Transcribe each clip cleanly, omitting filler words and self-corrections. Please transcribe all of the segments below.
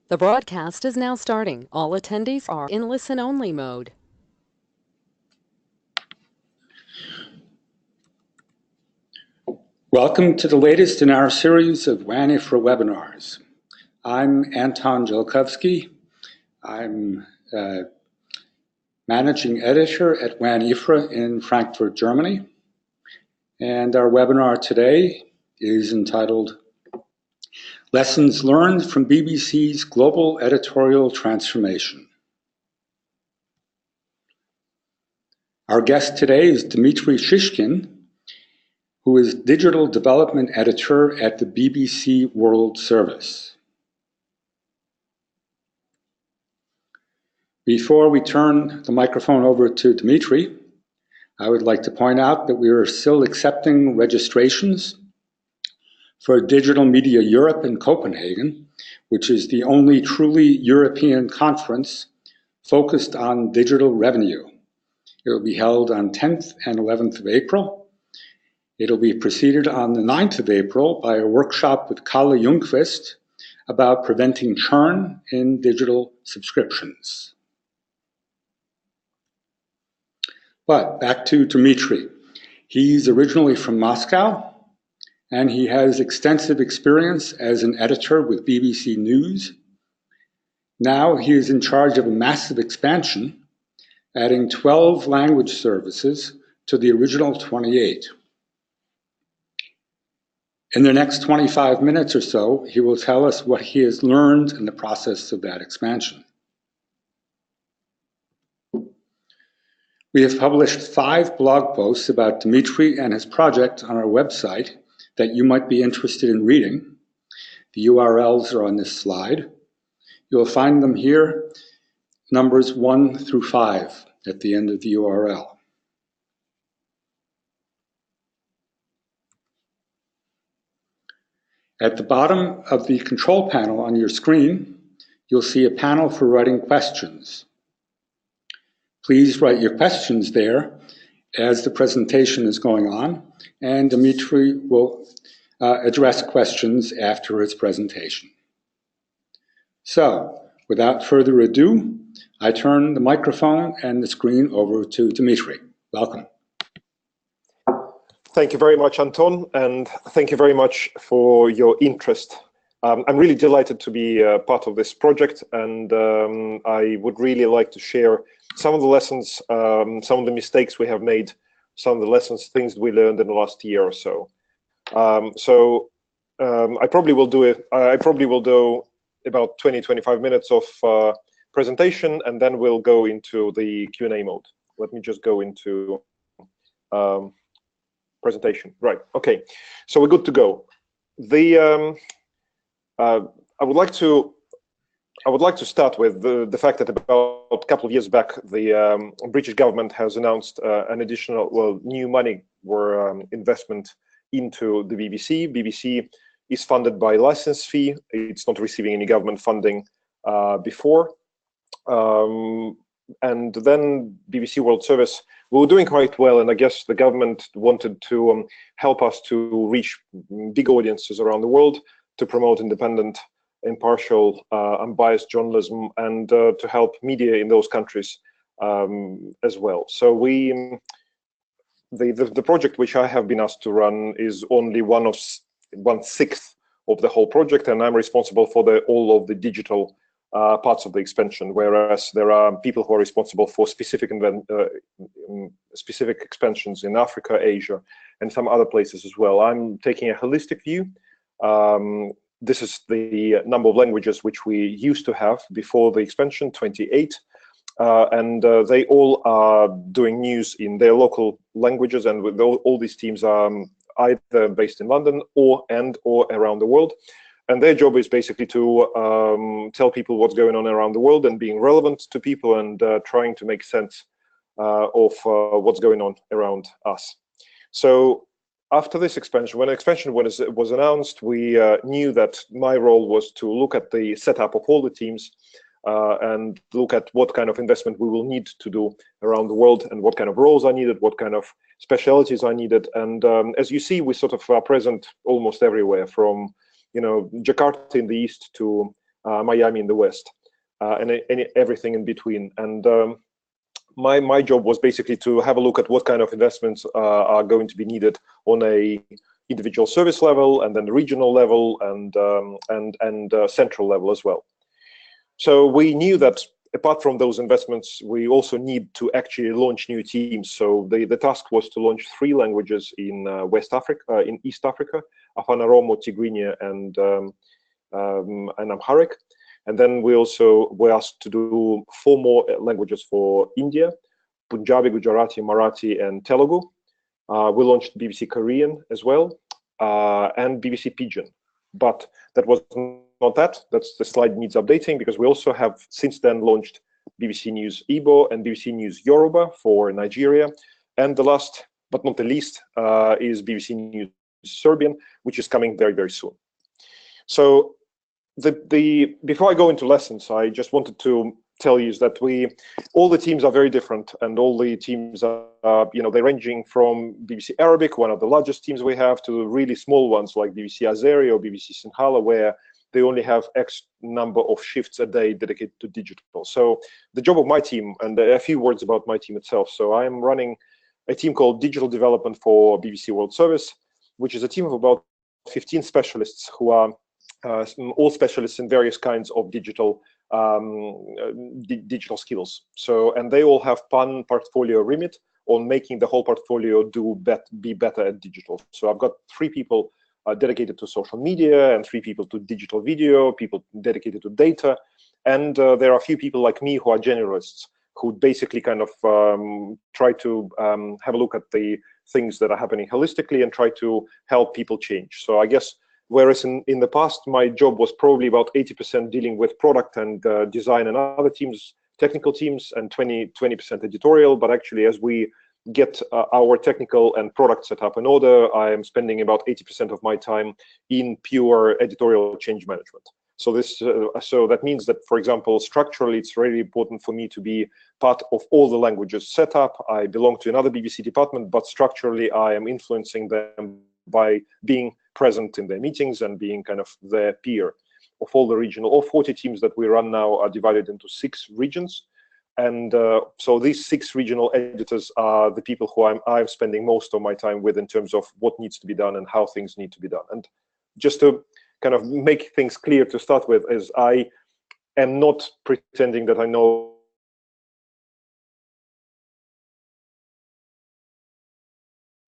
The broadcast is now starting. All attendees are in listen-only mode. Welcome to the latest in our series of WAN-IFRA webinars. I'm Anton Jelkovsky. I'm managing editor at WAN-IFRA in Frankfurt, Germany. And our webinar today is entitled Lessons Learned from BBC's Global Editorial Transformation. Our guest today is Dmitry Shishkin, who is Digital Development Editor at the BBC World Service. Before we turn the microphone over to Dmitry, I would like to point out that we are still accepting registrations for Digital Media Europe in Copenhagen, which is the only truly European conference focused on digital revenue. It will be held on 10th and 11th of April. It'll be preceded on the 9th of April by a workshop with Kalle Ljungqvist about preventing churn in digital subscriptions. But back to Dmitry. He's originally from Moscow, and he has extensive experience as an editor with BBC News. Now he is in charge of a massive expansion, adding 12 language services to the original 28. In the next 25 minutes or so, he will tell us what he has learned in the process of that expansion. We have published 5 blog posts about Dmitry and his project on our website that you might be interested in reading. The URLs are on this slide. You'll find them here, numbers 1 through 5 at the end of the URL. At the bottom of the control panel on your screen, you'll see a panel for writing questions. Please write your questions there as the presentation is going on, and Dmitry will address questions after his presentation. So, without further ado, I turn the microphone and the screen over to Dmitry. Welcome. Thank you very much, Anton, and thank you very much for your interest. I'm really delighted to be part of this project, and I would really like to share some of the lessons, some of the mistakes we have made, some of the lessons, things we learned in the last year or so. I probably will do about 20-25 minutes of presentation, and then we'll go into the Q&A mode. Let me just go into presentation. Right. Okay. So we're good to go. I would like to start with the fact that about a couple of years back, the British government has announced an additional, new money or investment into the BBC. BBC is funded by license fee. It's not receiving any government funding before. And then BBC World Service, we were doing quite well, and I guess the government wanted to help us to reach big audiences around the world, to promote independent, impartial, unbiased journalism, and to help media in those countries as well. So the project which I have been asked to run is only 1/6 of the whole project, and I'm responsible for all of the digital parts of the expansion, whereas there are people who are responsible for specific expansions in Africa, Asia, and some other places as well. I'm taking a holistic view. This is the number of languages which we used to have before the expansion, 28, and they all are doing news in their local languages, and with all these teams are either based in London or around the world. And their job is basically to tell people what's going on around the world and being relevant to people and trying to make sense of what's going on around us. So after this expansion, when expansion was announced, we knew that my role was to look at the setup of all the teams and look at what kind of investment we will need to do around the world and what kind of roles are needed, what kind of specialties are needed. And as you see, we sort of are present almost everywhere, from Jakarta in the east to Miami in the west, and everything in between. And my job was basically to have a look at what kind of investments are going to be needed on a individual service level, and then the regional level, and central level as well. So we knew that apart from those investments, we also need to actually launch new teams. So the task was to launch 3 languages in West Africa, in East Africa: Afan Oromo, Tigrinya, and Amharic. And then we also were asked to do 4 more languages for India: Punjabi, Gujarati, Marathi, and Telugu. We launched BBC Korean as well, and BBC Pidgin. But that was not that. That's the slide needs updating, because we also have since then launched BBC News Igbo and BBC News Yoruba for Nigeria. And the last but not the least is BBC News Serbian, which is coming very, very soon. So before I go into lessons, I just wanted to tell you is that all the teams are very different, and all the teams are, they're ranging from BBC Arabic, one of the largest teams we have, to really small ones like BBC Azeri or BBC Sinhala, where they only have X number of shifts a day dedicated to digital. So the job of my team, and a few words about my team itself. So I'm running a team called Digital Development for BBC World Service, which is a team of about 15 specialists who are all specialists in various kinds of digital digital skills. So, and they all have one portfolio remit on making the whole portfolio be better at digital. So I've got 3 people dedicated to social media, and 3 people to digital video, people dedicated to data, and there are a few people like me who are generalists, who basically kind of try to have a look at the things that are happening holistically and try to help people change. So I guess, whereas in the past, my job was probably about 80% dealing with product and design and other teams, technical teams, and 20% editorial. But actually, as we get our technical and product set up in order, I am spending about 80% of my time in pure editorial change management. So so that means that, for example, structurally, it's really important for me to be part of all the languages set up. I belong to another BBC department, but structurally, I am influencing them by being present in their meetings and being kind of their peer of all the regional. All 40 teams that we run now are divided into 6 regions. And so these 6 regional editors are the people who I'm spending most of my time with in terms of what needs to be done and how things need to be done. And just to kind of make things clear to start with, is I am not pretending that I know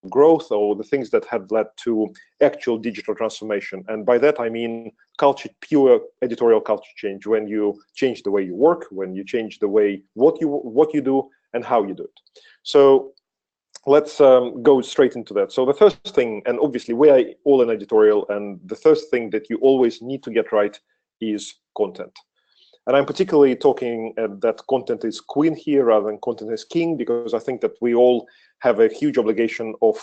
growth or the things that have led to actual digital transformation. And by that I mean culture, pure editorial culture change, when you change the way you work, when you change the way what you do and how you do it. So let's go straight into that. So the first thing, and obviously we are all in editorial, and the first thing that you always need to get right is content. And I'm particularly talking that content is queen here rather than content is king, because I think that we all have a huge obligation of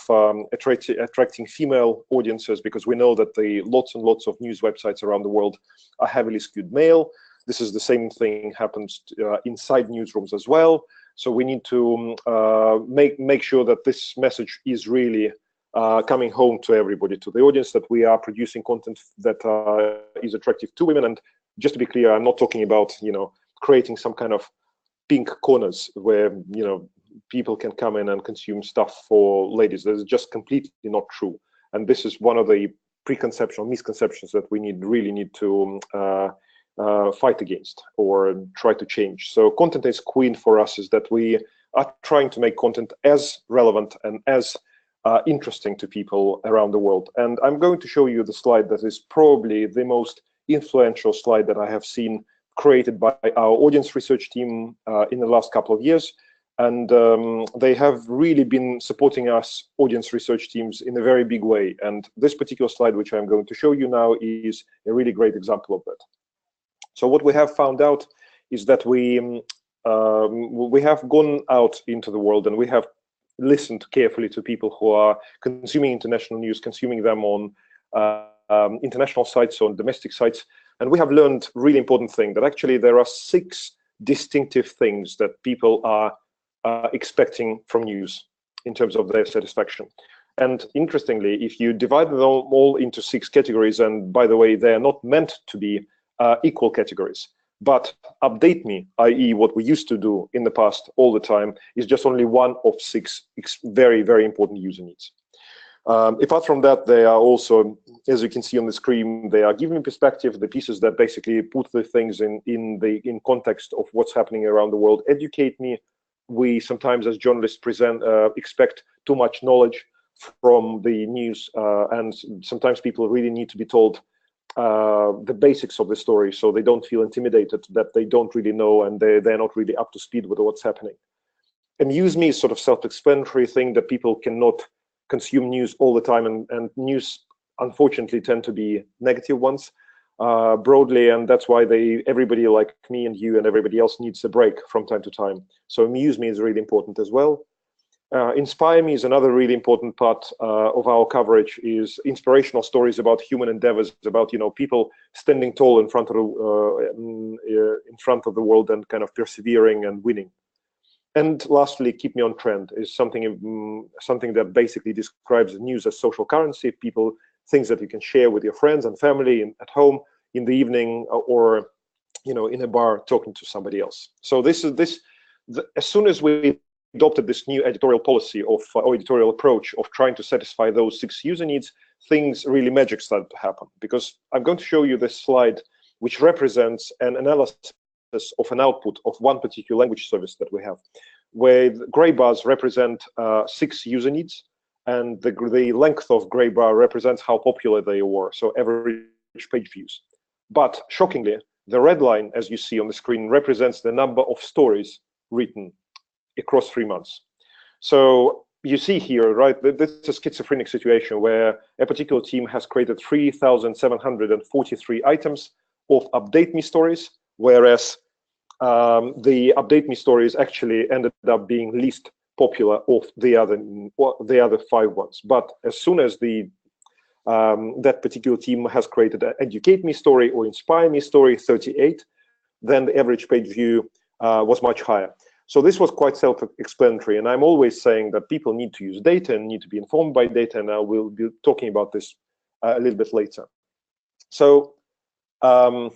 attracting female audiences, because we know that lots and lots of news websites around the world are heavily skewed male. This is the same thing happens inside newsrooms as well. So we need to make sure that this message is really coming home to everybody, to the audience, that we are producing content that is attractive to women. And just to be clear, I'm not talking about, creating some kind of pink corners where, people can come in and consume stuff for ladies. That is just completely not true. And this is one of the preconceptions, misconceptions that we really need to fight against or try to change. So content is queen for us is that we are trying to make content as relevant and as interesting to people around the world. And I'm going to show you the slide that is probably the most influential slide that I have seen created by our audience research team in the last couple of years. And they have really been supporting us audience research teams in a very big way. And this particular slide, which I'm going to show you now, is a really great example of that. So what we have found out is that we have gone out into the world and we have listened carefully to people who are consuming international news, consuming them on international sites, on domestic sites. And we have learned really important thing, that actually there are 6 distinctive things that people are expecting from news in terms of their satisfaction. And interestingly, if you divide them all into 6 categories, and by the way, they are not meant to be equal categories. But update me, i.e. what we used to do in the past all the time, is just only one of 6 very, very important user needs. Apart from that, they are also, as you can see on the screen, they are giving perspective, the pieces that basically put the things in context of what's happening around the world. Educate me. We sometimes, as journalists, expect too much knowledge from the news, and sometimes people really need to be told the basics of the story, so they don't feel intimidated that they don't really know and they're not really up to speed with what's happening. Amuse me is sort of self-explanatory thing that people cannot consume news all the time, and news unfortunately tend to be negative ones broadly, and that's why everybody like me and you and everybody else needs a break from time to time. So amuse me is really important as well. Inspire me is another really important part of our coverage, is inspirational stories about human endeavors, about people standing tall in front of the world and kind of persevering and winning. And lastly, keep me on trend is something that basically describes news as social currency. Things that you can share with your friends and family at home in the evening, or in a bar talking to somebody else. So as soon as we adopted this new editorial policy or editorial approach of trying to satisfy those 6 user needs, really magic started to happen. Because I'm going to show you this slide, which represents an analysis of an output of one particular language service that we have, where the gray bars represent 6 user needs, and the length of gray bar represents how popular they were, so average page views. But shockingly, the red line, as you see on the screen, represents the number of stories written across 3 months. So you see here, right, this is a schizophrenic situation where a particular team has created 3,743 items of update me stories, whereas the update me stories actually ended up being least popular of the other 5 ones. But as soon as that particular team has created an educate me story or inspire me story, 38, then the average page view was much higher. So this was quite self-explanatory, and I'm always saying that people need to use data and need to be informed by data, and I will be talking about this a little bit later. So I'm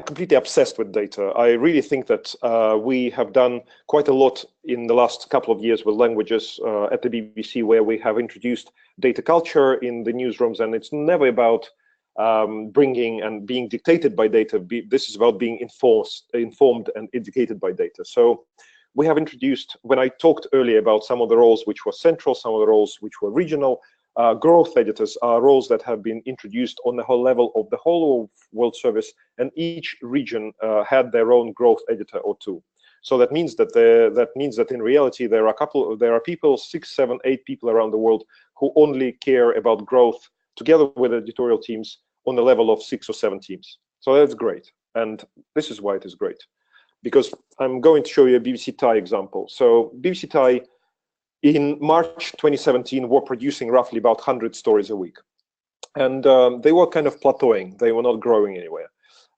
completely obsessed with data. I really think that we have done quite a lot in the last couple of years with languages at the BBC, where we have introduced data culture in the newsrooms, and it's never about bringing and being dictated by data. This is about being informed and educated by data. So we have introduced, when I talked earlier about some of the roles which were central, some of the roles which were regional, growth editors are roles that have been introduced on the whole level of the whole world service, and each region had their own growth editor or 2. So that means that in reality there are people, 6, 7, 8 people around the world who only care about growth together with editorial teams on the level of 6 or 7 teams. So that's great, and this is why it is great, because I'm going to show you a BBC Thai example. So BBC Thai in March 2017 were producing roughly about 100 stories a week, and they were kind of plateauing. They were not growing anywhere,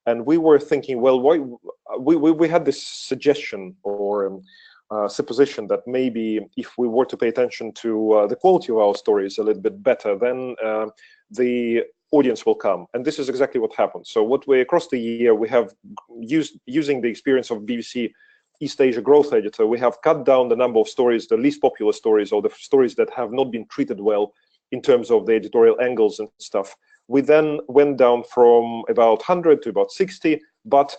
and we were thinking, well, why? We had this suggestion or supposition that maybe if we were to pay attention to the quality of our stories a little bit better, then the audience will come. And this is exactly what happened. So across the year, we have using the experience of BBC East Asia Growth Editor, we have cut down the number of stories, the least popular stories, or the stories that have not been treated well in terms of the editorial angles and stuff. We then went down from about 100 to about 60, but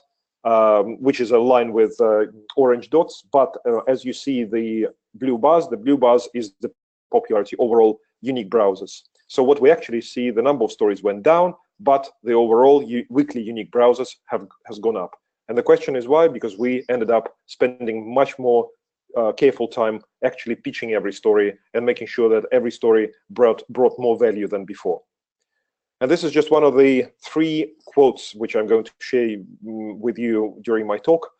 which is aligned with orange dots. But as you see, the blue bars is the popularity overall unique browsers. So what we actually see, the number of stories went down, but the overall weekly unique browsers has gone up. And the question is why? Because we ended up spending much more careful time actually pitching every story and making sure that every story brought more value than before. And this is just one of the 3 quotes which I'm going to share with you during my talk,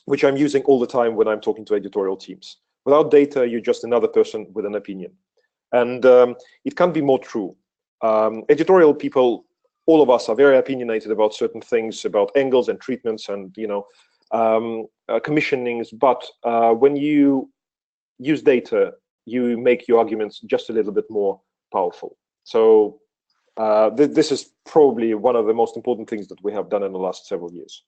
which I'm using all the time when I'm talking to editorial teams. Without data, you're just another person with an opinion. And it can't be more true. Editorial people, all of us are very opinionated about certain things, about angles and treatments and commissionings. But when you use data, you make your arguments just a little bit more powerful. So This is probably one of the most important things that we have done in the last several years.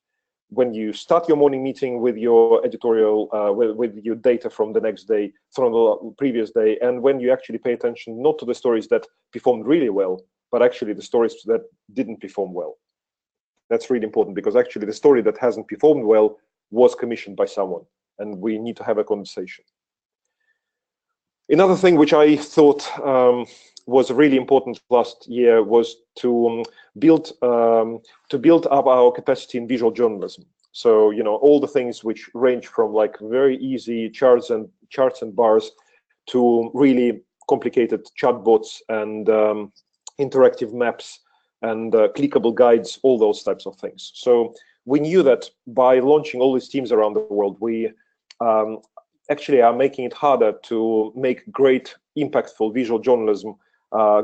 When you start your morning meeting with your editorial, with your data from the next day, from the previous day, and when you actually pay attention not to the stories that performed really well, but actually the stories that didn't perform well. That's really important, because actually the story that hasn't performed well was commissioned by someone, and we need to have a conversation. Another thing which I thought was really important last year was to build up our capacity in visual journalism. So, you know, all the things which range from like very easy charts and bars to really complicated chatbots and interactive maps and clickable guides, all those types of things. So we knew that by launching all these teams around the world, we actually are making it harder to make great, impactful visual journalism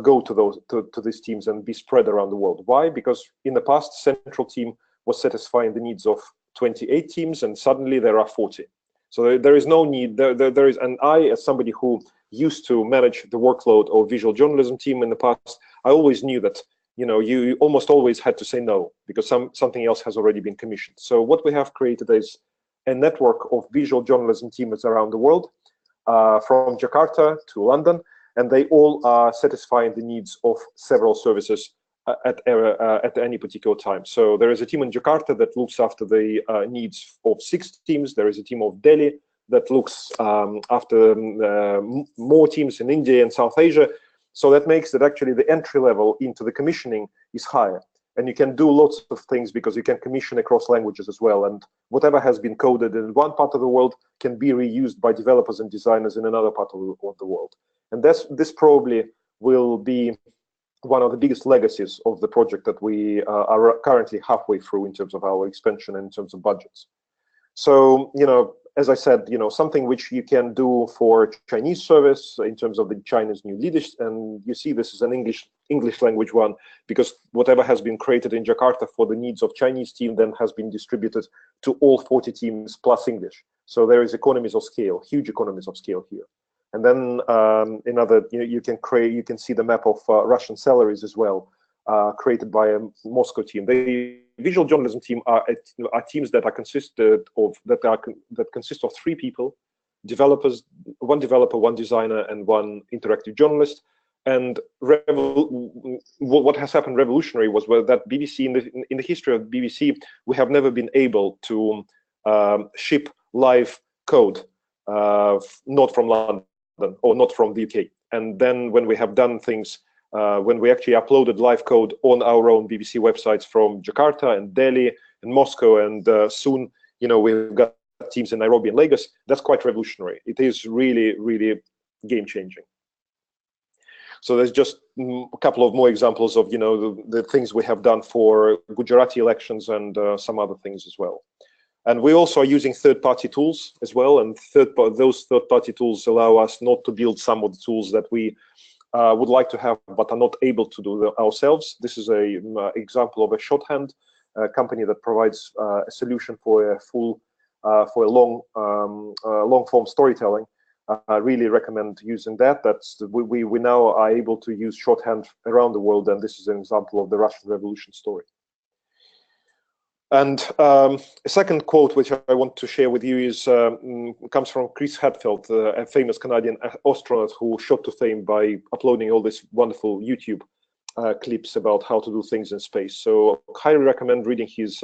go to these teams and be spread around the world. Why? Because in the past, central team was satisfying the needs of 28 teams, and suddenly there are 40. So there is no need. There is, and I, as somebody who used to manage the workload of visual journalism team in the past, I always knew that, you know, you almost always had to say no because something else has already been commissioned. So what we have created is a network of visual journalism teams around the world, from Jakarta to London, and they all are satisfying the needs of several services at any particular time. So there is a team in Jakarta that looks after the needs of 6 teams. There is a team of Delhi that looks after more teams in India and South Asia. So that makes that actually the entry level into the commissioning is higher. And you can do lots of things because you can commission across languages as well. And whatever has been coded in one part of the world can be reused by developers and designers in another part of the world. And this probably will be one of the biggest legacies of the project that we are currently halfway through in terms of our expansion and in terms of budgets. So, you know, as I said, you know, something which you can do for Chinese service in terms of the China's new leadership, and you see this is an English language one, because whatever has been created in Jakarta for the needs of Chinese team then has been distributed to all 40 teams plus English. So there is economies of scale, huge economies of scale here. And then another, you can see the map of Russian salaries as well, created by a Moscow team. The visual journalism team are teams that consist of 3 people: developers, 1 developer, 1 designer, and 1 interactive journalist. And what has happened revolutionary was that BBC, in the history of BBC, we have never been able to ship live code, not from London or not from the UK. And then when we have done things, when we actually uploaded live code on our own BBC websites from Jakarta and Delhi and Moscow, and soon, you know, we've got teams in Nairobi and Lagos, that's quite revolutionary. It is really, really game-changing. So there's just a couple of more examples of, you know, the things we have done for Gujarati elections and some other things as well. And we also are using third-party tools as well, and those third-party tools allow us not to build some of the tools that we would like to have but are not able to do ourselves. This is an example of a Shorthand company that provides a solution for a long-form storytelling. I really recommend using that. We now are able to use Shorthand around the world, and this is an example of the Russian Revolution story. And a second quote which I want to share with you is comes from Chris Hadfield, a famous Canadian astronaut who shot to fame by uploading all these wonderful YouTube clips about how to do things in space. So I highly recommend reading his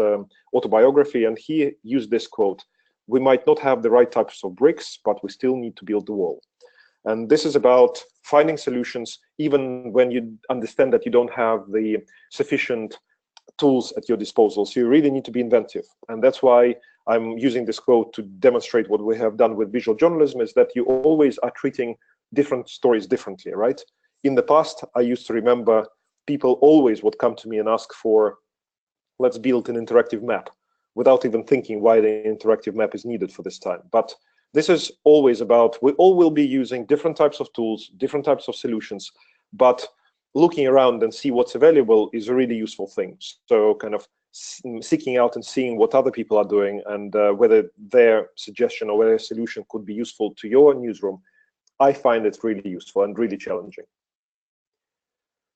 autobiography, and he used this quote: "We might not have the right types of bricks, but we still need to build the wall." And this is about finding solutions even when you understand that you don't have the sufficient tools at your disposal. So you really need to be inventive. And that's why I'm using this quote to demonstrate what we have done with visual journalism, is that you always are treating different stories differently, right? In the past, I used to remember people always would come to me and ask for, let's build an interactive map, without even thinking why the interactive map is needed for this time. But this is always about, we all will be using different types of tools, different types of solutions, but looking around and see what's available is a really useful thing. So kind of seeking out and seeing what other people are doing, and whether their suggestion or their solution could be useful to your newsroom, I find it really useful and really challenging.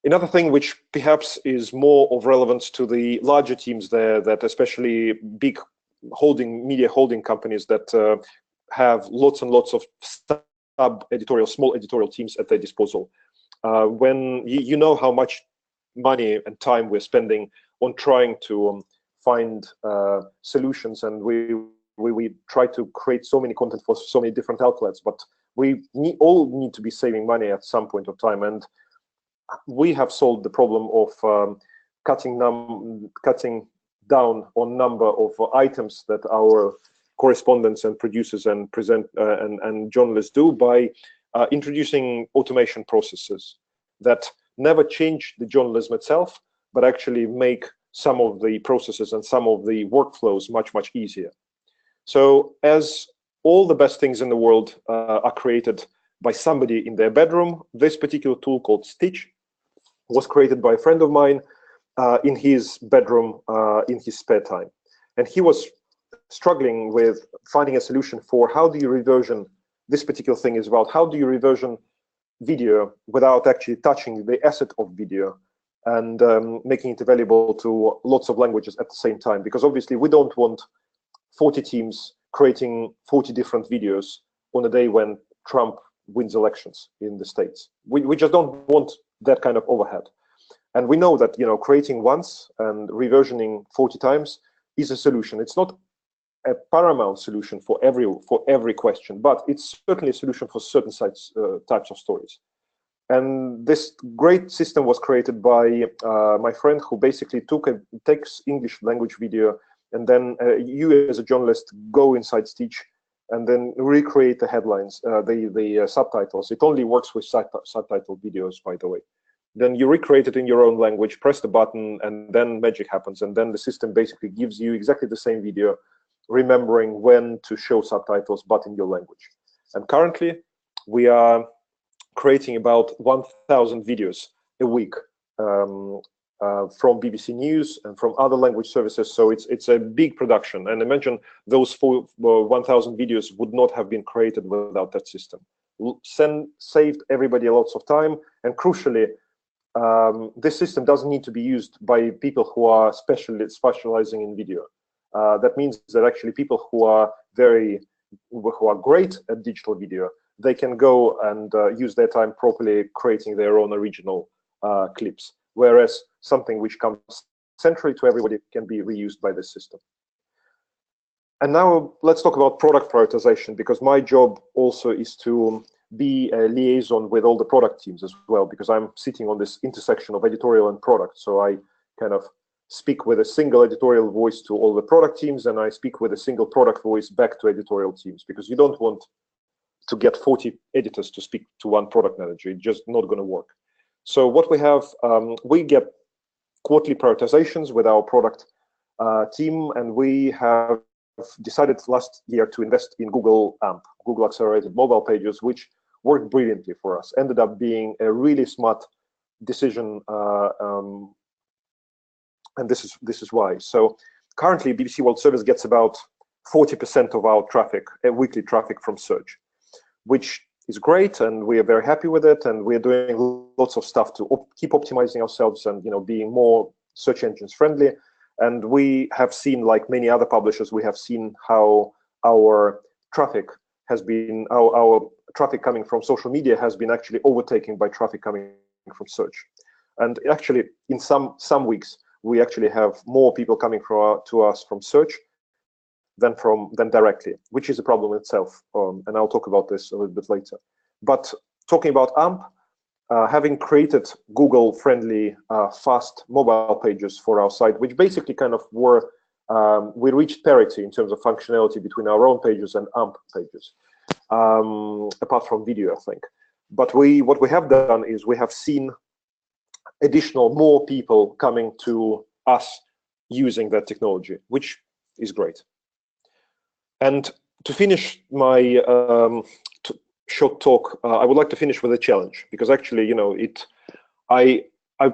Another thing which perhaps is more of relevance to the larger teams there, that especially big media holding companies that have lots and lots of sub-editorial, small editorial teams at their disposal. When you know how much money and time we're spending on trying to find solutions, and we try to create so many content for so many different outlets, but we all need to be saving money at some point of time. And we have solved the problem of cutting down on number of items that our correspondents and producers and and journalists do by introducing automation processes that never change the journalism itself, but actually make some of the processes and some of the workflows much easier. So as all the best things in the world are created by somebody in their bedroom, this particular tool called Stitch was created by a friend of mine in his bedroom in his spare time. And he was struggling with finding a solution for how do you reversion. This particular thing is about how do you reversion video without actually touching the asset of video and making it available to lots of languages at the same time. Because obviously we don't want 40 teams creating 40 different videos on a day when Trump wins elections in the States. We just don't want that kind of overhead. And we know that, you know, creating once and reversioning 40 times is a solution. It's not a paramount solution for every question, but it's certainly a solution for certain types of stories. And this great system was created by my friend, who basically takes English language video, and then you as a journalist go inside Stitch and then recreate the headlines, the subtitles. It only works with subtitle videos, by the way. Then you recreate it in your own language, press the button, and then magic happens. And then the system basically gives you exactly the same video, remembering when to show subtitles, but in your language. And currently, we are creating about 1,000 videos a week from BBC News and from other language services. So it's a big production. And imagine those 1,000 videos would not have been created without that system. Saved everybody lots of time, and crucially, this system doesn't need to be used by people who are specializing in video. That means that actually people who are great at digital video, they can go and use their time properly creating their own original clips, whereas something which comes centrally to everybody can be reused by this system. And now let's talk about product prioritization, because my job also is to be a liaison with all the product teams as well, because I'm sitting on this intersection of editorial and product. So I kind of speak with a single editorial voice to all the product teams, and I speak with a single product voice back to editorial teams, because you don't want to get 40 editors to speak to one product manager. It's just not going to work. So what we have, we get quarterly prioritizations with our product team, and we have decided last year to invest in Google AMP, Google Accelerated Mobile Pages, which worked brilliantly for us, ended up being a really smart decision, and this is why. So currently, BBC World Service gets about 40% of our traffic, weekly traffic from search, which is great, and we are very happy with it, and we are doing lots of stuff to keep optimizing ourselves and, you know, being more search engines friendly. And we have seen, like many other publishers, we have seen how our traffic has been, our traffic coming from social media has been actually overtaken by traffic coming from search. And actually, in some weeks, we actually have more people coming to us from search than directly, which is a problem itself. And I'll talk about this a little bit later. But talking about AMP, having created Google-friendly, fast mobile pages for our site, which basically kind of were, we reached parity in terms of functionality between our own pages and AMP pages, apart from video, I think. But what we have done is we have seen more people coming to us using that technology, which is great. And to finish my short talk, I would like to finish with a challenge, because actually, you know, I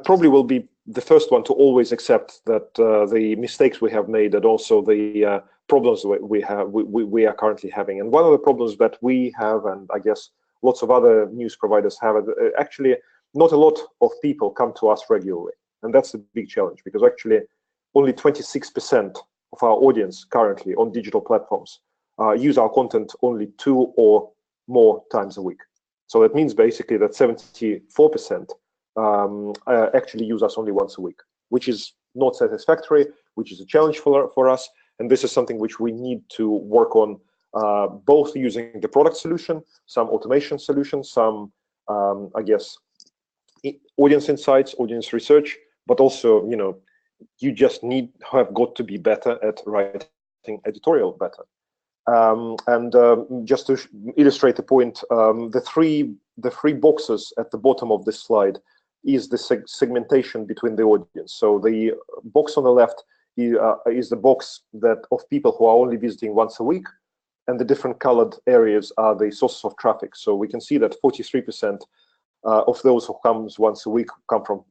probably will be the first one to always accept that the mistakes we have made and also the problems we are currently having. And one of the problems that we have, and I guess lots of other news providers have, actually not a lot of people come to us regularly. And that's a big challenge, because actually only 26% of our audience currently on digital platforms use our content only 2 or more times a week. So that means basically that 74% actually use us only once a week, which is not satisfactory, which is a challenge for us. And this is something which we need to work on, both using the product solution, some automation solutions, some, I guess, audience insights, audience research, but also, you just have got to be better at writing editorial better. Just to illustrate the point, the three boxes at the bottom of this slide is the segmentation between the audience. So the box on the left is the box of people who are only visiting once a week, and the different colored areas are the sources of traffic. So we can see that 43% of those who comes once a week come from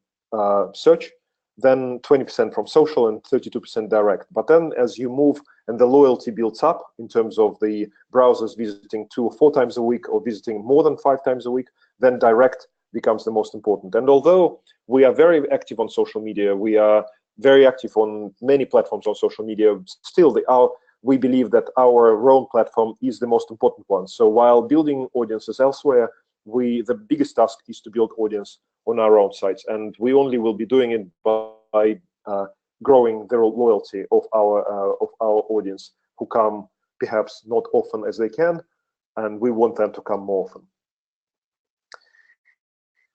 search, then 20% from social, and 32% direct. But then as you move and the loyalty builds up in terms of the browsers visiting 2 or 4 times a week or visiting more than 5 times a week, then direct becomes the most important. And although we are very active on social media, we are very active on many platforms on social media, still we believe that our own platform is the most important one. So while building audiences elsewhere, the biggest task is to build audience on our own sites, and we only will be doing it by growing the loyalty of our audience, who come perhaps not often as they can, and we want them to come more often.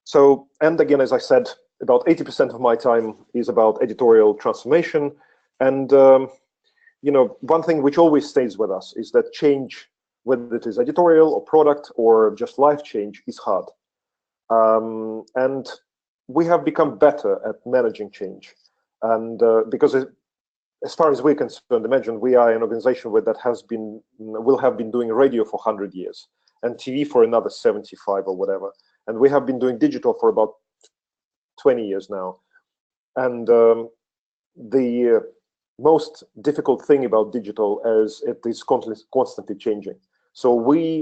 So, and again, as I said, about 80% of my time is about editorial transformation, and one thing which always stays with us is that change, whether it is editorial or product or just life change, is hard. And we have become better at managing change. And because as far as we're concerned, imagine we are an organization that will have been doing radio for 100 years and TV for another 75 or whatever. And we have been doing digital for about 20 years now. And the most difficult thing about digital is it is constantly changing. So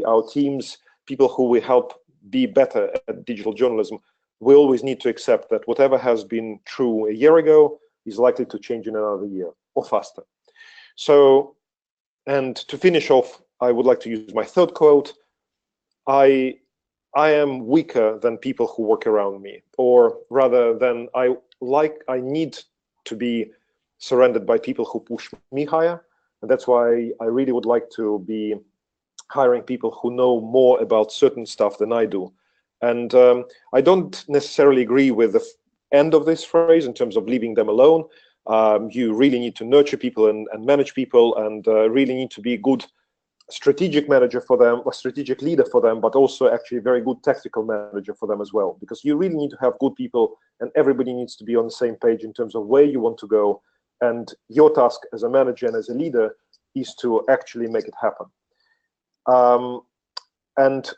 our teams, people who we help be better at digital journalism, we always need to accept that whatever has been true a year ago is likely to change in another year or faster. So, and to finish off, I would like to use my third quote. I am weaker than people who work around me, or rather than I need to be surrounded by people who push me higher. And that's why I really would like to be hiring people who know more about certain stuff than I do. And I don't necessarily agree with the end of this phrase in terms of leaving them alone. You really need to nurture people and manage people, and really need to be a good strategic manager for them, or strategic leader for them, but also actually a very good tactical manager for them as well. Because you really need to have good people, and everybody needs to be on the same page in terms of where you want to go. And your task as a manager and as a leader is to actually make it happen. And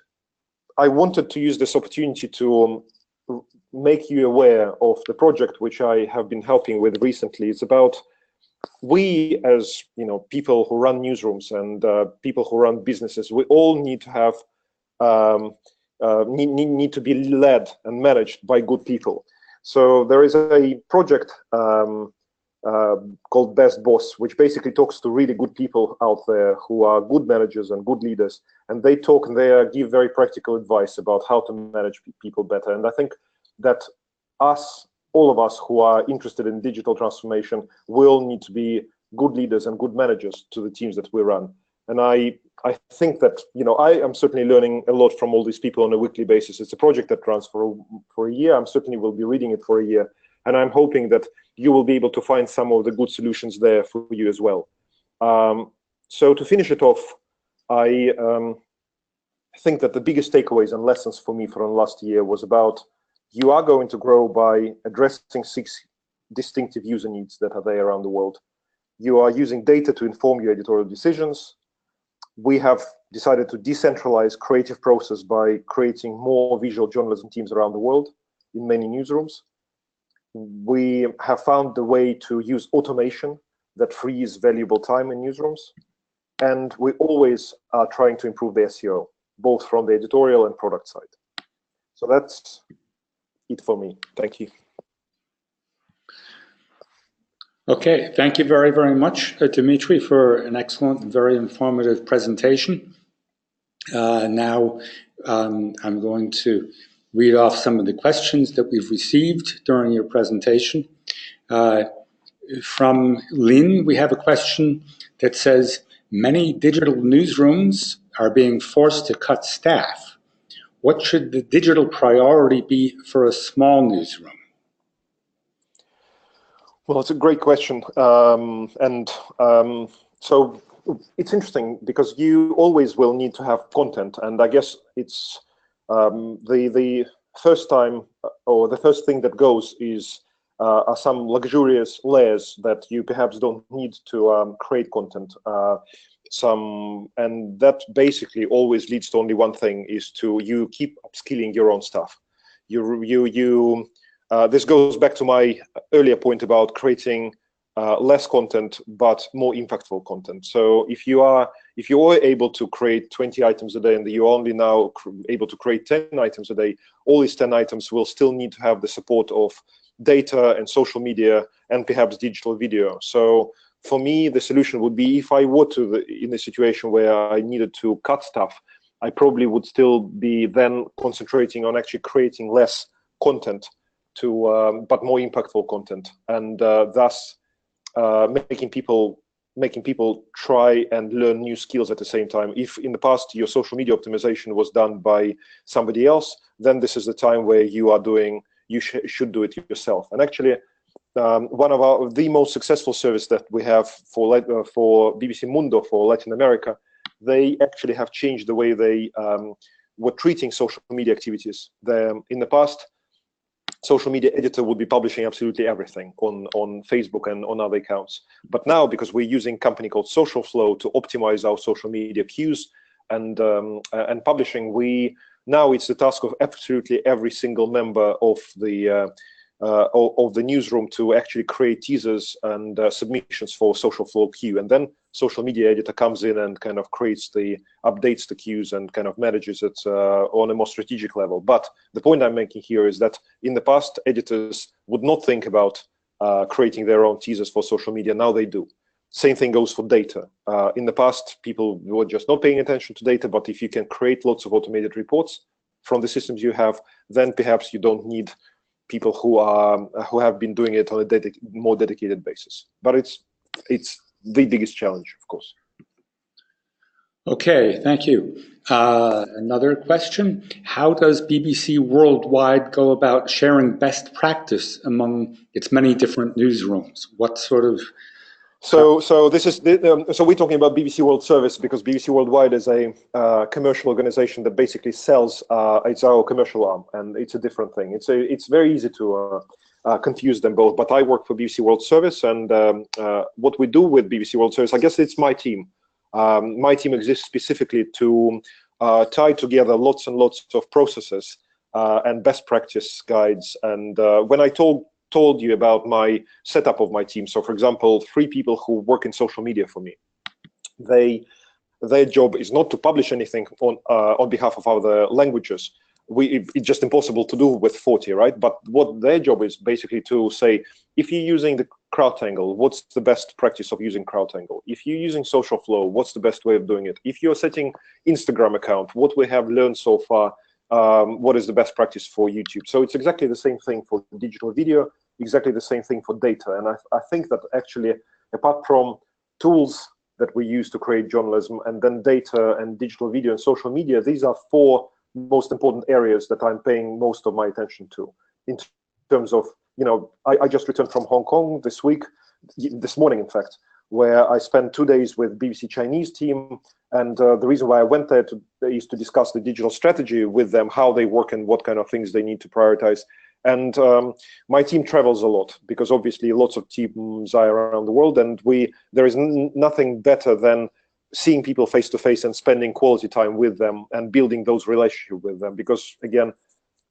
I wanted to use this opportunity to make you aware of the project which I have been helping with recently. It's about we, as people who run newsrooms and people who run businesses, we all need to have need to be led and managed by good people. So there is a project called Best Boss, which basically talks to really good people out there who are good managers and good leaders, and they talk and they give very practical advice about how to manage people better. And I think that all of us who are interested in digital transformation will need to be good leaders and good managers to the teams that we run. And I think that I am certainly learning a lot from all these people on a weekly basis. It's a project that runs for a year. I certainly will be reading it for a year, and I'm hoping that you will be able to find some of the good solutions there for you as well. So to finish it off, I think that the biggest takeaways and lessons for me from last year was about you are going to grow by addressing 6 distinctive user needs that are there around the world. You are using data to inform your editorial decisions. We have decided to decentralize creative process by creating more visual journalism teams around the world in many newsrooms. We have found the way to use automation that frees valuable time in newsrooms. And we always are trying to improve the SEO, both from the editorial and product side. So that's it for me. Thank you. Okay, thank you very, very much, Dmitry, for an excellent and very informative presentation. Now, I'm going to read off some of the questions that we've received during your presentation. From Lynn, we have a question that says, many digital newsrooms are being forced to cut staff. What should the digital priority be for a small newsroom? Well, it's a great question. So it's interesting because you always will need to have content. And I guess it's the first time or the first thing that goes is are some luxurious layers that you perhaps don't need to create content. And that basically always leads to only one thing, is to you keep upskilling your own stuff. This goes back to my earlier point about creating less content but more impactful content. So if you are able to create 20 items a day and you're only now able to create 10 items a day, all these 10 items will still need to have the support of data and social media and perhaps digital video. So for me, the solution would be, if I were in a situation where I needed to cut stuff, I probably would still be then concentrating on actually creating less content but more impactful content, and thus making people try and learn new skills at the same time. If in the past your social media optimization was done by somebody else, then this is the time where you should do it yourself. And actually, one of the most successful service that we have for BBC Mundo for Latin America, they actually have changed the way they were treating social media activities. In the past, social media editor would be publishing absolutely everything on Facebook and on other accounts. But now, because we're using a company called Social Flow to optimize our social media queues and publishing, now it's the task of absolutely every single member of the newsroom to actually create teasers and submissions for Social Flow queue, and then social media editor comes in and kind of updates the queues and kind of manages it on a more strategic level. But the point I'm making here is that in the past, editors would not think about creating their own teasers for social media. Now they do. Same thing goes for data. In the past, people were just not paying attention to data, but if you can create lots of automated reports from the systems you have, then perhaps you don't need people who have been doing it on a more dedicated basis. But it's the biggest challenge, of course. Okay, thank you. Another question: how does BBC Worldwide go about sharing best practice among its many different newsrooms? What sort of So we're talking about BBC World Service because BBC Worldwide is a commercial organization that basically sells. It's our commercial arm, and it's a different thing. It's very easy to confuse them both. But I work for BBC World Service, and what we do with BBC World Service, I guess it's my team. My team exists specifically to tie together lots and lots of processes and best practice guides. And when I told you about my setup of my team. So for example, 3 people who work in social media for me, their job is not to publish anything on behalf of other languages. It's just impossible to do with 40, right? But what their job is basically to say, if you're using the CrowdTangle, what's the best practice of using CrowdTangle? If you're using Social Flow, what's the best way of doing it? If you're setting Instagram account, what we have learned so far, what is the best practice for YouTube? So it's exactly the same thing for digital video, exactly the same thing for data. And I think that actually, apart from tools that we use to create journalism, and then data and digital video and social media, these are 4 most important areas that I'm paying most of my attention to. In terms of, I just returned from Hong Kong this morning, in fact, where I spent 2 days with BBC Chinese team. And the reason why I went there is to discuss the digital strategy with them, how they work and what kind of things they need to prioritize. And my team travels a lot because obviously lots of teams are around the world, and there is nothing better than seeing people face to face and spending quality time with them and building those relationships with them. Because again,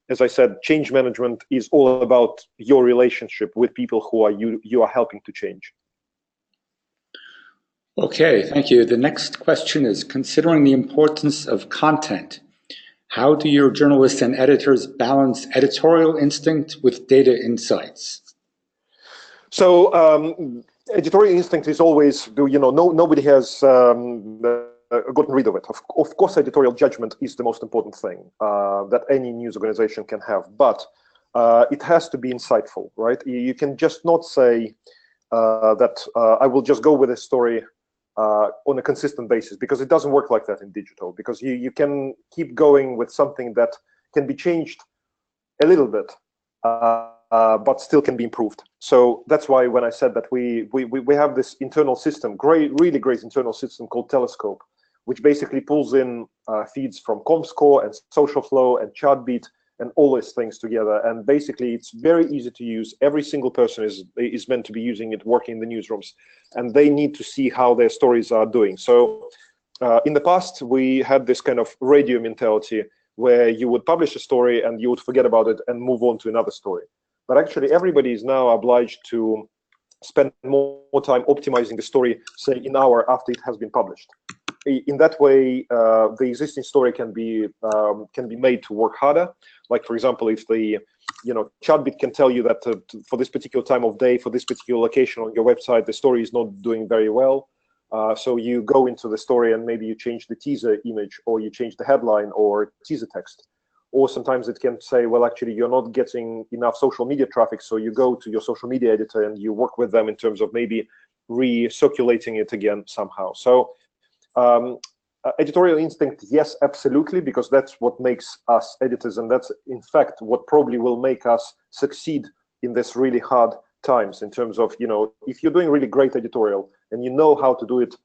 as I said, change management is all about your relationship with people who you are helping to change. Okay, thank you. The next question is, considering the importance of content, How do your journalists and editors balance editorial instinct with data insights? So editorial instinct is always, nobody has gotten rid of it. Of course, editorial judgment is the most important thing that any news organization can have, but it has to be insightful, right? You can just not say that I will just go with a story on a consistent basis, because it doesn't work like that in digital, because you can keep going with something that can be changed a little bit, but still can be improved. So that's why when I said that we have this internal system, really great internal system called Telescope, which basically pulls in feeds from Comscore and Social Flow and Chartbeat and all these things together. And basically, it's very easy to use. Every single person is meant to be using it, working in the newsrooms, and they need to see how their stories are doing. So in the past, we had this kind of radio mentality where you would publish a story and you would forget about it and move on to another story. But actually, everybody is now obliged to spend more time optimizing the story, say, an hour after it has been published. In that way, the existing story can be made to work harder. Like, for example, if the Chartbeat can tell you that for this particular time of day, for this particular location on your website, the story is not doing very well. So you go into the story and maybe you change the teaser image, or you change the headline or teaser text. Or sometimes it can say, well, actually, you're not getting enough social media traffic, so you go to your social media editor and you work with them in terms of maybe recirculating it again somehow. So editorial instinct, yes, absolutely, because that's what makes us editors, and that's, in fact, what probably will make us succeed in this really hard times, in terms of, if you're doing really great editorial and you know how to do it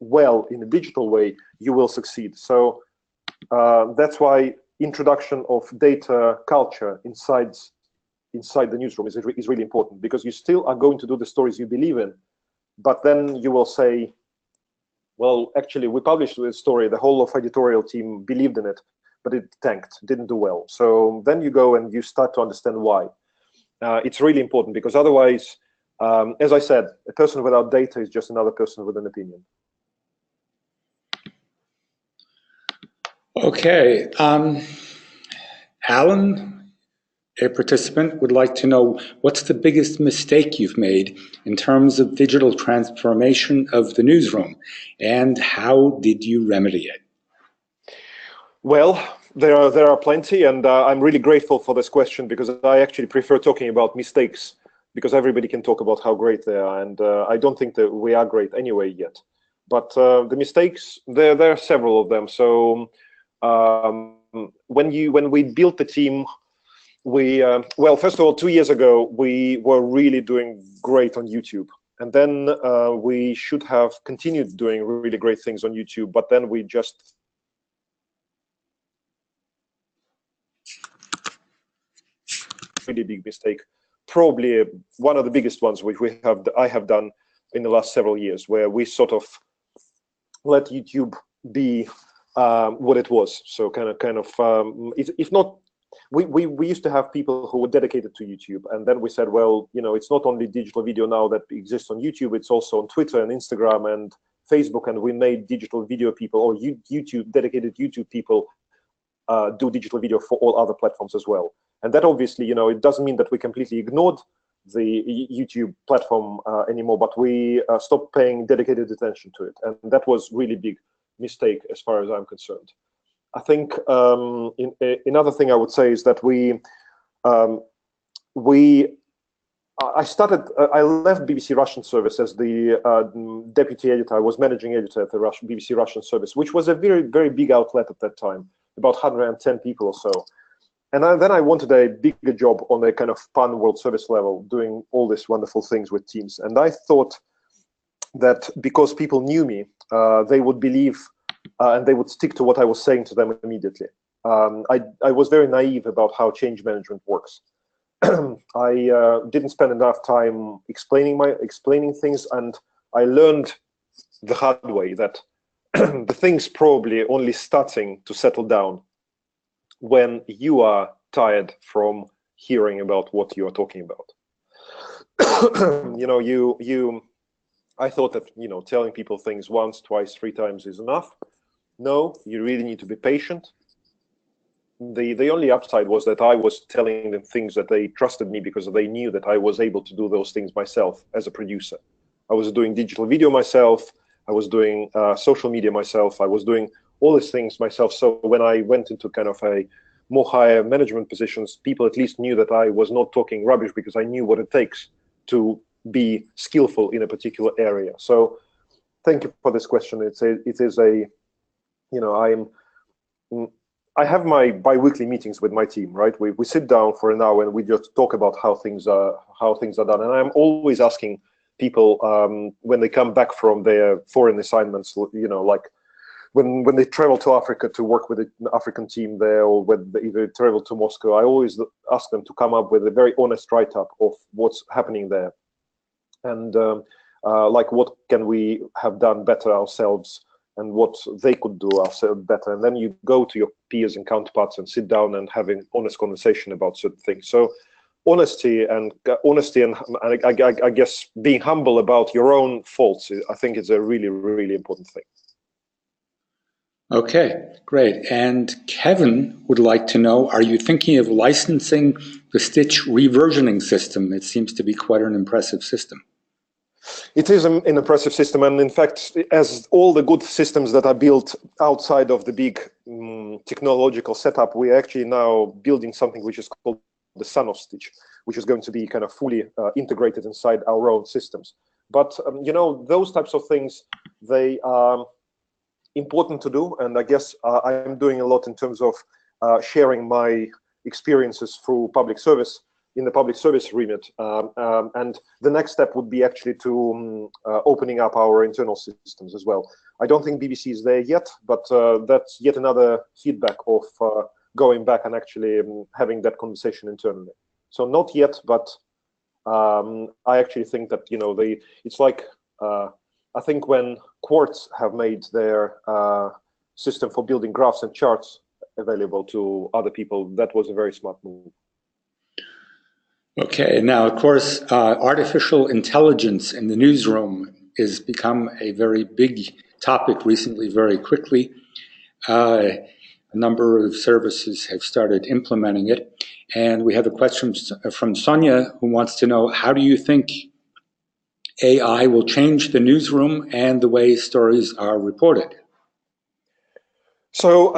well in a digital way, you will succeed. So that's why introduction of data culture inside the newsroom is really important, because you still are going to do the stories you believe in, but then you will say, well, actually, we published this story, the whole of editorial team believed in it, but it tanked, didn't do well. So then you go and you start to understand why. It's really important, because otherwise, as I said, a person without data is just another person with an opinion. Okay. Alan, a participant, would like to know, what's the biggest mistake you've made in terms of digital transformation of the newsroom, and how did you remedy it? Well, there are plenty, and I'm really grateful for this question, because I actually prefer talking about mistakes, because everybody can talk about how great they are, and I don't think that we are great anyway yet. But the mistakes, there are several of them. So when we built the team, well, first of all, 2 years ago, we were really doing great on YouTube. And then we should have continued doing really great things on YouTube, but then we just really big mistake, probably one of the biggest ones which I have done in the last several years, where we sort of let YouTube be what it was. So kind of if not, we used to have people who were dedicated to YouTube, and then we said, well, it's not only digital video now that exists on YouTube, it's also on Twitter and Instagram and Facebook, and we made digital video people, or dedicated YouTube people do digital video for all other platforms as well. And that obviously, it doesn't mean that we completely ignored the YouTube platform anymore, but we stopped paying dedicated attention to it. And that was really big mistake as far as I'm concerned. I think another thing I would say is that I left BBC Russian service as the deputy editor. I was managing editor at the BBC Russian service, which was a very, very big outlet at that time, about 110 people or so. And then I wanted a bigger job on a kind of pan world service level, doing all these wonderful things with teams. And I thought that because people knew me, they would believe and they would stick to what I was saying to them immediately. I was very naive about how change management works. I didn't spend enough time explaining things, and I learned the hard way that the thing's probably only starting to settle down when you are tired from hearing about what you are talking about. I thought that telling people things once, twice, 3 times is enough. No, you really need to be patient. the only upside was that I was telling them things that they trusted me because they knew that I was able to do those things myself as a producer. I was doing digital video myself. I was doing social media myself. I was doing all these things myself. So when I went into kind of a more higher management positions, people at least knew that I was not talking rubbish because I knew what it takes to be skillful in a particular area. So thank you for this question. It is a, you know, I have my bi-weekly meetings with my team, right? We sit down for an hour and we just talk about how things are done. And I'm always asking people when they come back from their foreign assignments, you know, like when they travel to Africa to work with an African team there, or when they either travel to Moscow, I always ask them to come up with a very honest write-up of what's happening there. And like what can we have done better ourselves and what they could do ourselves better. And then you go to your peers and counterparts and sit down and have an honest conversation about certain things. So honesty and I guess being humble about your own faults, I think is a really, really important thing. Okay, great. And Kevin would like to know, are you thinking of licensing the Stitch reversioning system? It seems to be quite an impressive system. It is an impressive system, and in fact, as all the good systems that are built outside of the big technological setup, we're actually now building something which is called the son of Stitch, which is going to be kind of fully integrated inside our own systems. But you know, those types of things, they are important to do, and I guess I'm doing a lot in terms of sharing my experiences through public service, in the public service remit, and the next step would be actually to opening up our internal systems as well. I don't think BBC is there yet, but that's yet another feedback of going back and actually having that conversation internally. So not yet, but I actually think that, you know, it's like I think when Quartz have made their system for building graphs and charts available to other people, that was a very smart move. Okay, now, of course, artificial intelligence in the newsroom has become a very big topic recently, very quickly. A number of services have started implementing it. And we have a question from Sonia, who wants to know, how do you think AI will change the newsroom and the way stories are reported? So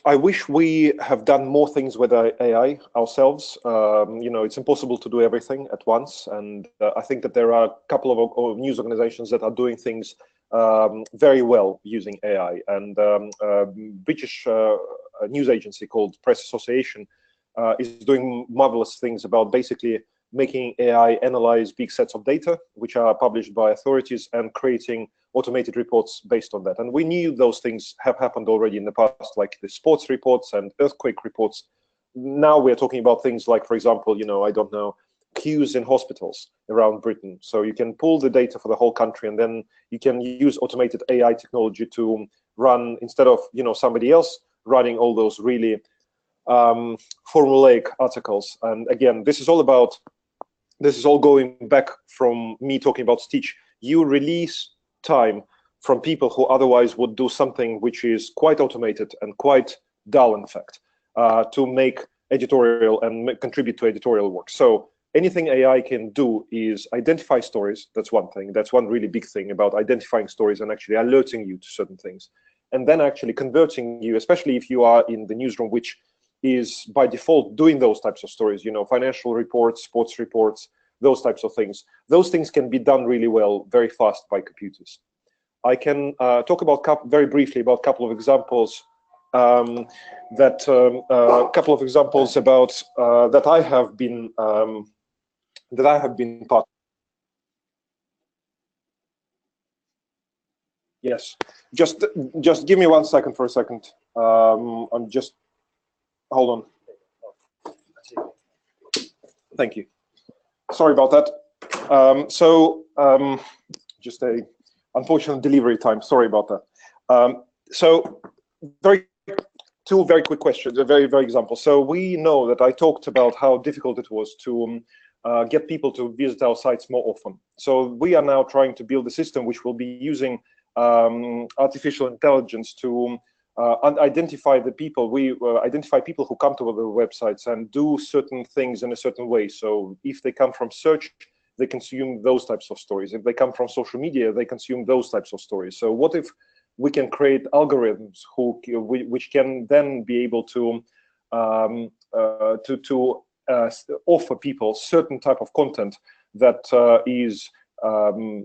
I wish we have done more things with AI ourselves. You know, it's impossible to do everything at once, and I think that there are a couple of news organizations that are doing things very well using AI. And British news agency called Press Association is doing marvelous things about basically making AI analyze big sets of data, which are published by authorities, and creating automated reports based on that. And we knew those things have happened already in the past, like the sports reports and earthquake reports. Now we're talking about things like, for example, you know, I don't know, queues in hospitals around Britain. So you can pull the data for the whole country, and then you can use automated AI technology to run, instead of, you know, somebody else running all those really formulaic articles. And again, this is all going back from me talking about Stitch. You release time from people who otherwise would do something which is quite automated and quite dull, in fact, to make editorial and contribute to editorial work. So anything AI can do is identify stories. That's one thing. That's one really big thing about identifying stories and actually alerting you to certain things. And then actually converting you, especially if you are in the newsroom, which is by default doing those types of stories, you know, financial reports, sports reports, those types of things. Those things can be done really well, very fast by computers. I can talk about very briefly about a couple of examples about that I have been part of. Yes, just give me 1 second for a second. I'm just, hold on. Thank you. Sorry about that. Just a unfortunate delivery time. Sorry about that. So two very quick questions, a very example. So we know that I talked about how difficult it was to get people to visit our sites more often. So we are now trying to build a system which will be using artificial intelligence to identify the people. We identify people who come to the websites and do certain things in a certain way. So if they come from search, they consume those types of stories. If they come from social media, they consume those types of stories. So what if we can create algorithms which can then be able to offer people certain type of content that is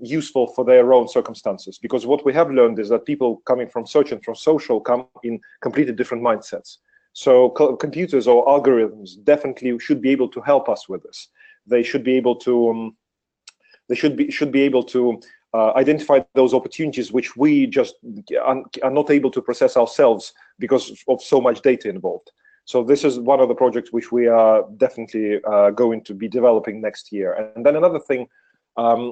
useful for their own circumstances? Because what we have learned is that people coming from search and from social come in completely different mindsets. So computers or algorithms definitely should be able to help us with this. They should be able to identify those opportunities which we just are not able to process ourselves because of so much data involved. So this is one of the projects which we are definitely going to be developing next year. And then another thing,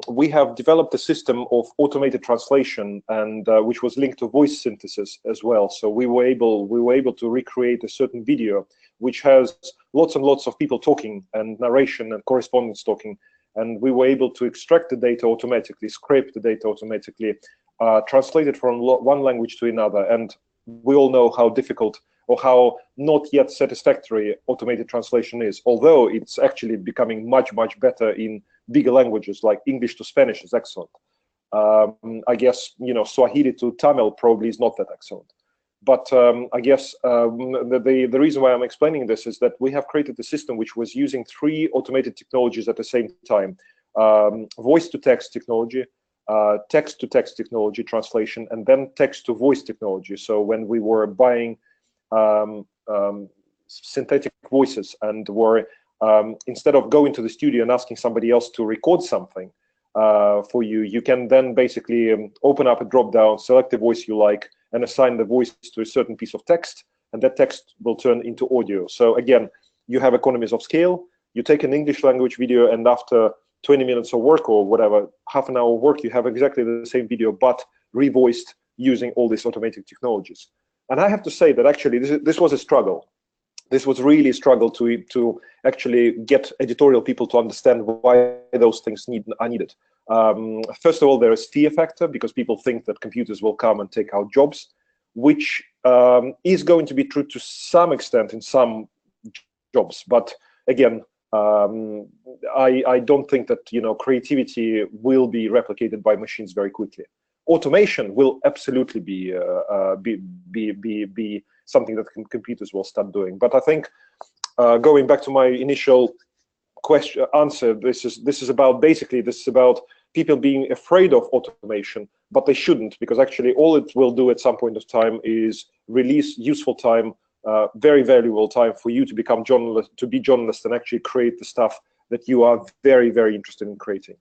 we have developed a system of automated translation, and which was linked to voice synthesis as well. So we were able to recreate a certain video which has lots and lots of people talking and narration and correspondence talking, and we were able to extract the data automatically, scrape the data automatically, translate it from one language to another. And we all know how difficult or how not yet satisfactory automated translation is, although it's actually becoming much, much better in bigger languages, like English to Spanish is excellent. I guess, Swahili to Tamil probably is not that excellent. But I guess the reason why I'm explaining this is that we have created a system which was using 3 automated technologies at the same time: voice-to-text technology, text-to-text technology translation, and then text-to-voice technology. So when we were buying synthetic voices and were instead of going to the studio and asking somebody else to record something for you, you can then basically open up a drop-down, select the voice you like, and assign the voice to a certain piece of text, and that text will turn into audio. So again, you have economies of scale. You take an English language video, and after 20 minutes of work or whatever, half an hour of work, you have exactly the same video, but revoiced using all these automated technologies. And I have to say that actually this was a struggle. This was really a struggle to actually get editorial people to understand why those things are needed. First of all, there is fear factor, because people think that computers will come and take our jobs, which is going to be true to some extent in some jobs. But again, I don't think that creativity will be replicated by machines very quickly. Automation will absolutely be something that computers will start doing. But I think going back to my initial answer, this is about people being afraid of automation, but they shouldn't, because actually all it will do at some point of time is release useful time, very valuable time for you to become journalist, to be journalist and actually create the stuff that you are very, very interested in creating.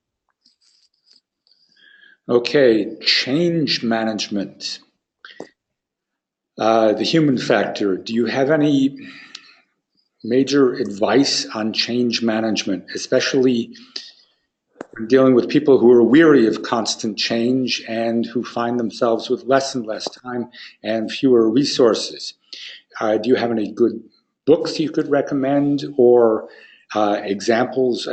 Okay, change management. The human factor. Do you have any major advice on change management, especially dealing with people who are weary of constant change and who find themselves with less and less time and fewer resources? Do you have any good books you could recommend, or examples,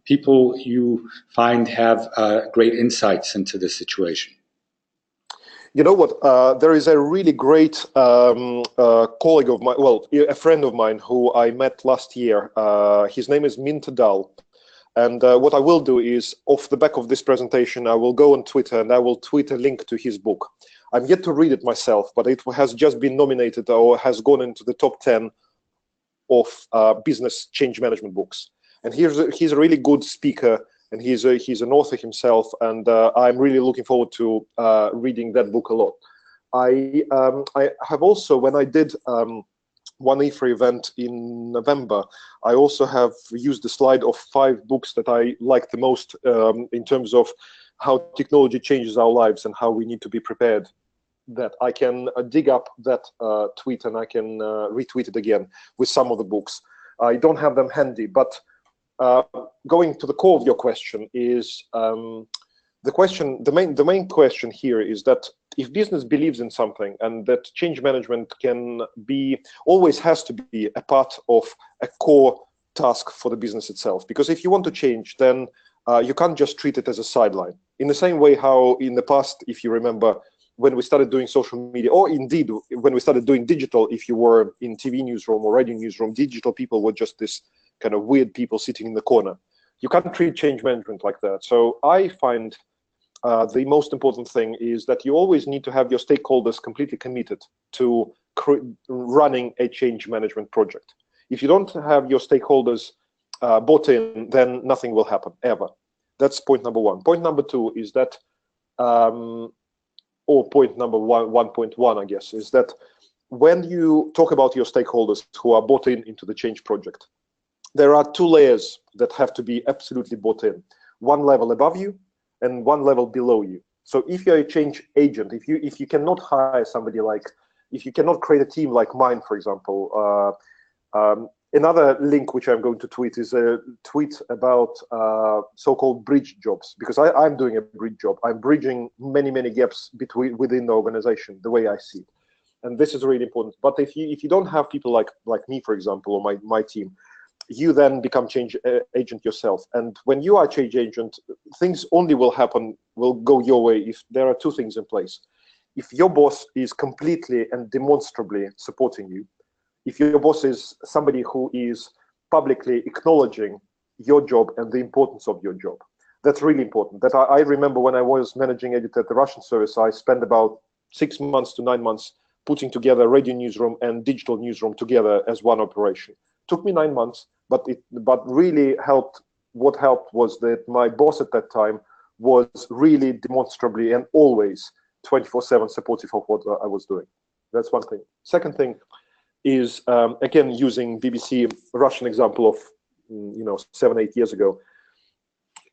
people you find have great insights into the situation? You know what? There is a really great colleague of mine, well, a friend of mine who I met last year. His name is Minter Dal. And what I will do is, off the back of this presentation, I will go on Twitter and I will tweet a link to his book. I'm yet to read it myself, but it has just been nominated or has gone into the top 10 of business change management books. And he's a really good speaker, and he's an author himself, and I'm really looking forward to reading that book a lot. I have also, when I did WAN-IFRA event in November, I also have used the slide of 5 books that I like the most in terms of how technology changes our lives and how we need to be prepared. That I can dig up that tweet and I can retweet it again with some of the books. I don't have them handy, but going to the core of your question is the main question here is that if business believes in something, and that change management always has to be a part of a core task for the business itself. Because if you want to change, then you can't just treat it as a sideline. In the same way how in the past, if you remember, when we started doing social media, or indeed when we started doing digital, if you were in TV newsroom or radio newsroom, digital people were just this kind of weird people sitting in the corner. You can't treat change management like that. So I find the most important thing is that you always need to have your stakeholders completely committed to running a change management project. If you don't have your stakeholders bought in, then nothing will happen, ever. That's point number one. Point number two is that, or point number 1.1, I guess, is that when you talk about your stakeholders who are bought in into the change project, there are two layers that have to be absolutely bought in. One level above you and one level below you. So if you're a change agent, if you cannot hire somebody like, if you cannot create a team like mine, for example, another link which I'm going to tweet is a tweet about so-called bridge jobs, because I'm doing a bridge job. I'm bridging many gaps within the organization, the way I see it, and this is really important. But if you don't have people like me, for example, or my team, you then become change agent yourself. And when you are change agent, things only will go your way if there are two things in place. If your boss is completely and demonstrably supporting you, if your boss is somebody who is publicly acknowledging your job and the importance of your job, that's really important. That I remember when I was managing editor at the Russian service, I spent about 6 months to 9 months putting together radio newsroom and digital newsroom together as one operation. Took me 9 months, but really helped. What helped was that my boss at that time was really demonstrably and always 24/7 supportive of what I was doing. That's one thing. Second thing is, again, using BBC Russian example of 7-8 years ago.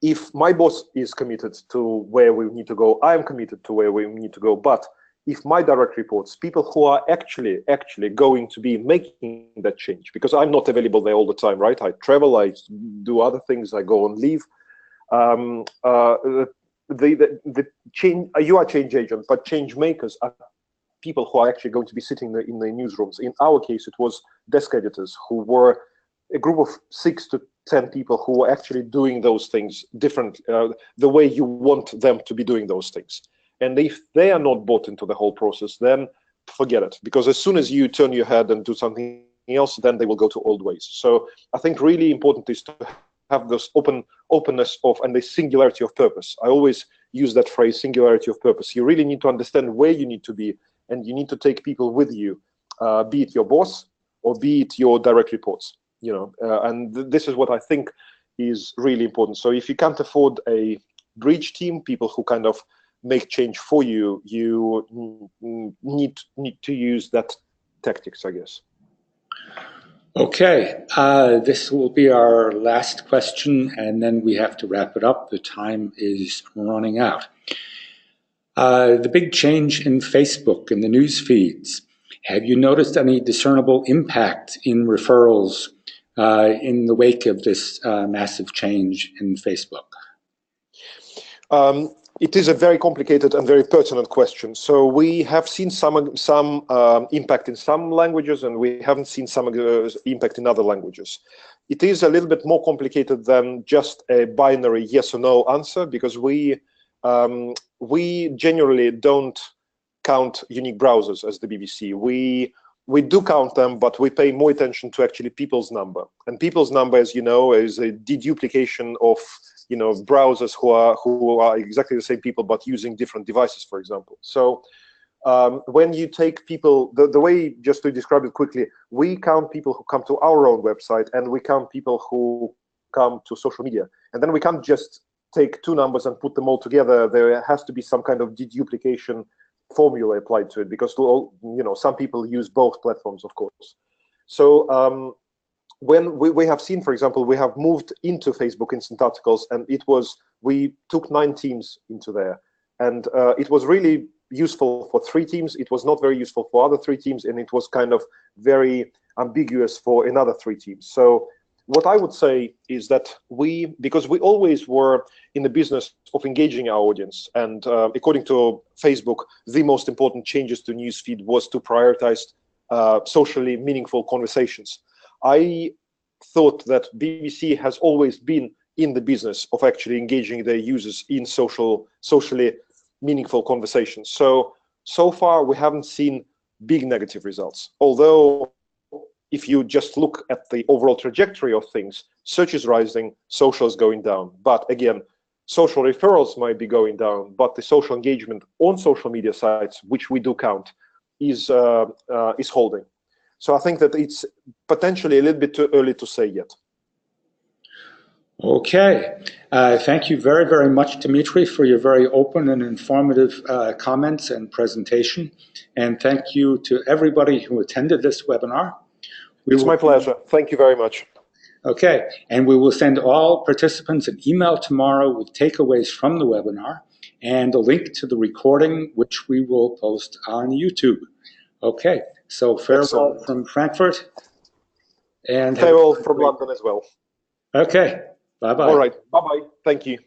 If my boss is committed to where we need to go, I am committed to where we need to go. But if my direct reports, people who are actually going to be making that change, because I'm not available there all the time, right? I travel, I do other things, I go on leave. The change, you are change agent, but change makers are people who are actually going to be sitting in the newsrooms. In our case, it was desk editors, who were a group of 6 to 10 people who were actually doing those things different, the way you want them to be doing those things. And if they are not bought into the whole process, then forget it. Because as soon as you turn your head and do something else, then they will go to old ways. So I think really important is to have this openness of and the singularity of purpose. I always use that phrase, singularity of purpose. You really need to understand where you need to be, and you need to take people with you, be it your boss or be it your direct reports. And this is what I think is really important. So if you can't afford a bridge team, people who kind of make change for you, you need to use that tactics, I guess. Okay, this will be our last question, and then we have to wrap it up. The time is running out. The big change in Facebook and the news feeds. Have you noticed any discernible impact in referrals in the wake of this massive change in Facebook? It is a very complicated and very pertinent question. So we have seen some impact in some languages, and we haven't seen some impact in other languages. It is a little bit more complicated than just a binary yes or no answer, because we generally don't count unique browsers as the BBC. We do count them, but we pay more attention to actually people's number. And people's number, as you know, is a deduplication of browsers who are exactly the same people but using different devices, for example. So when you take people, the way, just to describe it quickly, we count people who come to our own website, and we count people who come to social media. And then we can't just take two numbers and put them all together. There has to be some kind of deduplication formula applied to it, because some people use both platforms, of course. So when we have seen, for example, we have moved into Facebook Instant Articles, and we took 9 teams into there, and it was really useful for 3 teams. It was not very useful for other 3 teams, and it was kind of very ambiguous for another 3 teams. So what I would say is that because we always were in the business of engaging our audience, and according to Facebook, the most important changes to newsfeed was to prioritize socially meaningful conversations. I thought that BBC has always been in the business of actually engaging their users in socially meaningful conversations. So So far, we haven't seen big negative results. Although, if you just look at the overall trajectory of things, search is rising, social is going down. But again, social referrals might be going down, but the social engagement on social media sites, which we do count, is holding. So I think that it's potentially a little bit too early to say yet. Okay. Thank you very, very much, Dmitry, for your very open and informative comments and presentation. And thank you to everybody who attended this webinar. It's my pleasure. Thank you very much. Okay. And we will send all participants an email tomorrow with takeaways from the webinar and a link to the recording, which we will post on YouTube. Okay. So farewell from Frankfurt. And farewell from London as well. Okay. Bye-bye. All right. Bye-bye. Thank you.